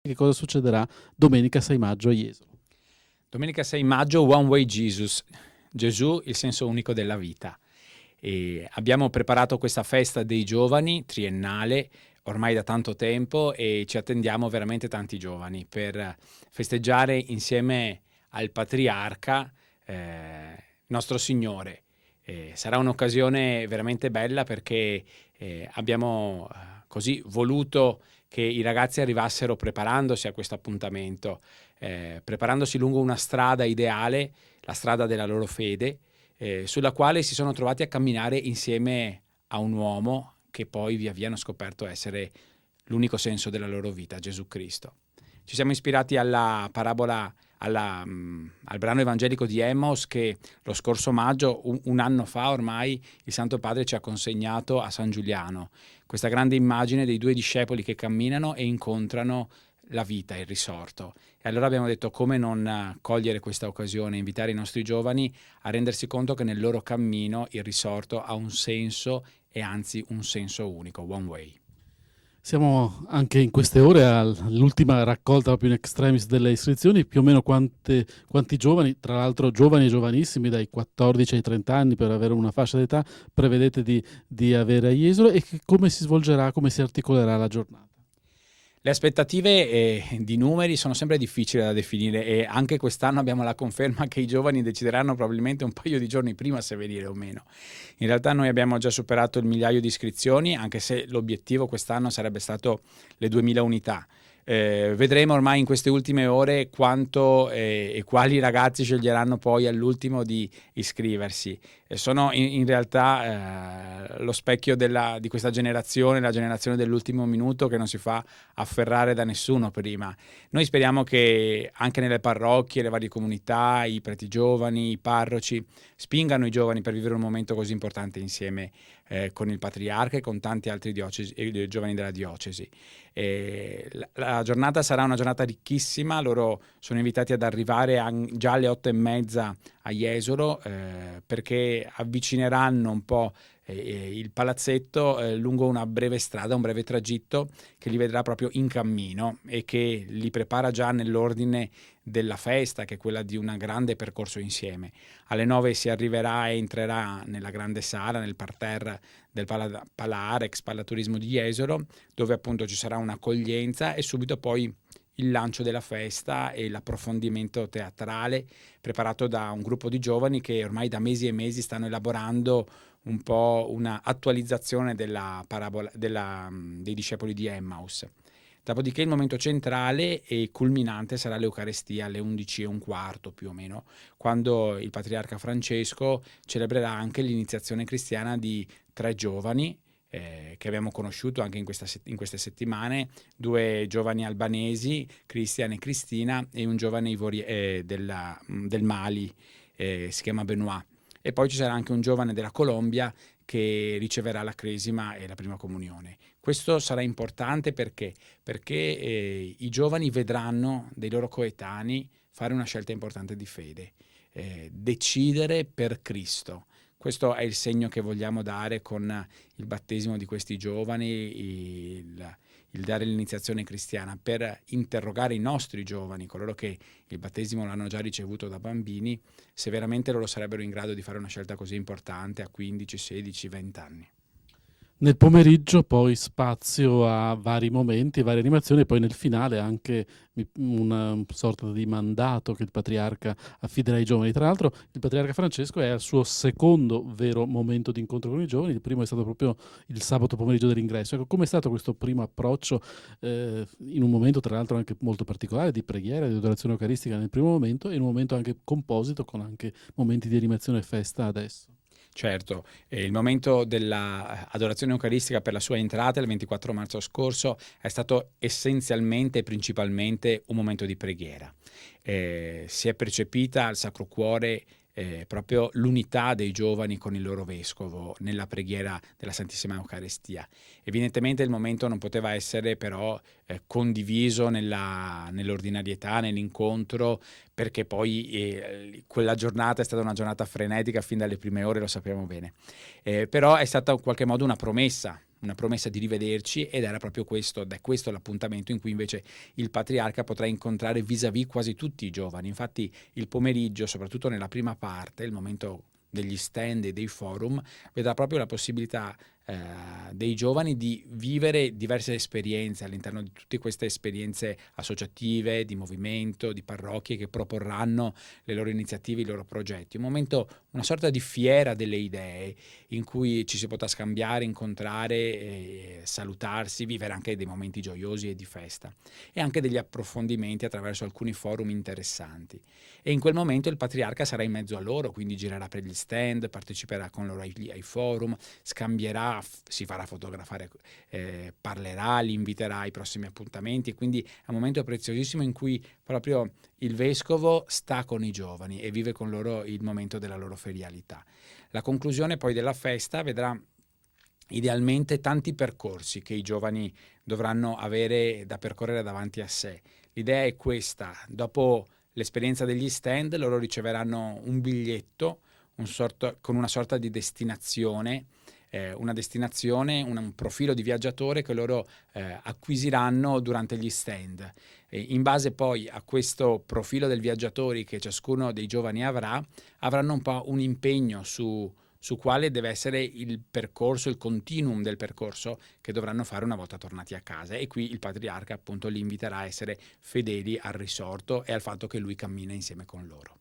che cosa succederà domenica 6 maggio a Jesolo. Domenica 6 maggio, One Way Jesus, Gesù, il senso unico della vita. E abbiamo preparato questa festa dei giovani triennale ormai da tanto tempo e ci attendiamo veramente tanti giovani per festeggiare insieme al patriarca nostro Signore. Sarà un'occasione veramente bella perché abbiamo così voluto che i ragazzi arrivassero preparandosi a questo appuntamento, preparandosi lungo una strada ideale, la strada della loro fede, sulla quale si sono trovati a camminare insieme a un uomo che poi via via hanno scoperto essere l'unico senso della loro vita, Gesù Cristo. Ci siamo ispirati alla parabola, al brano evangelico di Emmaus che lo scorso maggio, un anno fa ormai, il Santo Padre ci ha consegnato a San Giuliano, questa grande immagine dei due discepoli che camminano e incontrano la vita, il risorto. E allora abbiamo detto come non cogliere questa occasione, invitare i nostri giovani a rendersi conto che nel loro cammino il risorto ha un senso e anzi un senso unico, one way. Siamo anche in queste ore all'ultima raccolta proprio in extremis delle iscrizioni, più o meno quanti giovani, tra l'altro giovani e giovanissimi dai 14 ai 30 anni per avere una fascia d'età, prevedete di avere a Jesolo e come si svolgerà, come si articolerà la giornata? Le aspettative di numeri sono sempre difficili da definire e anche quest'anno abbiamo la conferma che i giovani decideranno probabilmente un paio di giorni prima se venire o meno. In realtà noi abbiamo già superato il 1.000.000 di iscrizioni, anche se l'obiettivo quest'anno sarebbe stato le 2.000 unità. Vedremo ormai in queste ultime ore quanto e quali ragazzi sceglieranno poi all'ultimo di iscriversi. Sono in realtà lo specchio di questa generazione, la generazione dell'ultimo minuto che non si fa afferrare da nessuno prima. Noi speriamo che anche nelle parrocchie, le varie comunità, i preti giovani, i parroci spingano i giovani per vivere un momento così importante insieme con il patriarca e con tanti altri giovani della diocesi. La giornata sarà una giornata ricchissima, loro sono invitati ad arrivare già alle 8:30 a Jesolo perché avvicineranno un po' il palazzetto lungo una breve strada, un breve tragitto che li vedrà proprio in cammino e che li prepara già nell'ordine della festa, che è quella di un grande percorso insieme. Alle 9 si arriverà e entrerà nella grande sala, nel parterre del Pala Arex, Palaturismo di Jesolo, dove appunto ci sarà un'accoglienza e subito poi il lancio della festa e l'approfondimento teatrale preparato da un gruppo di giovani che ormai da mesi e mesi stanno elaborando un po' una attualizzazione della parabola dei discepoli di Emmaus. Dopodiché il momento centrale e culminante sarà l'Eucarestia alle 11:15 più o meno, quando il patriarca Francesco celebrerà anche l'iniziazione cristiana di 3 giovani che abbiamo conosciuto anche in queste settimane, 2 giovani albanesi, Cristian e Cristina, e un giovane del Mali, si chiama Benoit. E poi ci sarà anche un giovane della Colombia che riceverà la cresima e la prima comunione. Questo sarà importante perché i giovani vedranno dei loro coetanei fare una scelta importante di fede, decidere per Cristo. Questo è il segno che vogliamo dare con il battesimo di questi giovani, il dare l'iniziazione cristiana, per interrogare i nostri giovani, coloro che il battesimo l'hanno già ricevuto da bambini, se veramente loro sarebbero in grado di fare una scelta così importante a 15, 16, 20 anni. Nel pomeriggio poi spazio a vari momenti, varie animazioni e poi nel finale anche una sorta di mandato che il patriarca affiderà ai giovani. Tra l'altro il patriarca Francesco è al suo secondo vero momento di incontro con i giovani, il primo è stato proprio il sabato pomeriggio dell'ingresso. Ecco, com'è stato questo primo approccio in un momento tra l'altro anche molto particolare di preghiera, di adorazione eucaristica nel primo momento e in un momento anche composito con anche momenti di animazione e festa adesso? Certo, il momento dell'adorazione eucaristica per la sua entrata il 24 marzo scorso è stato essenzialmente e principalmente un momento di preghiera. Si è percepita al Sacro Cuore proprio l'unità dei giovani con il loro vescovo nella preghiera della Santissima Eucaristia. Evidentemente il momento non poteva essere però condiviso nell'ordinarietà, nell'incontro, perché poi quella giornata è stata una giornata frenetica fin dalle prime ore, lo sappiamo bene. Però è stata in qualche modo una promessa una promessa di rivederci, ed era proprio questo, ed è questo l'appuntamento in cui invece il patriarca potrà incontrare vis-à-vis quasi tutti i giovani. Infatti il pomeriggio, soprattutto nella prima parte, il momento degli stand e dei forum, vedrà proprio la possibilità dei giovani di vivere diverse esperienze all'interno di tutte queste esperienze associative, di movimento, di parrocchie che proporranno le loro iniziative, i loro progetti. Un momento, una sorta di fiera delle idee in cui ci si potrà scambiare, incontrare, salutarsi, vivere anche dei momenti gioiosi e di festa, e anche degli approfondimenti attraverso alcuni forum interessanti. E in quel momento il patriarca sarà in mezzo a loro, quindi girerà per gli stand, parteciperà con loro ai forum, scambierà, si farà fotografare, parlerà, li inviterà ai prossimi appuntamenti, e quindi è un momento preziosissimo in cui proprio il vescovo sta con i giovani e vive con loro il momento della loro ferialità. La conclusione poi della festa vedrà idealmente tanti percorsi che i giovani dovranno avere da percorrere davanti a sé. L'idea è questa: dopo l'esperienza degli stand loro riceveranno un biglietto con una sorta di destinazione, un profilo di viaggiatore che loro acquisiranno durante gli stand. In base poi a questo profilo del viaggiatore che ciascuno dei giovani avranno un po' un impegno su quale deve essere il percorso, il continuum del percorso che dovranno fare una volta tornati a casa. E qui il patriarca appunto li inviterà a essere fedeli al risorto e al fatto che lui cammina insieme con loro.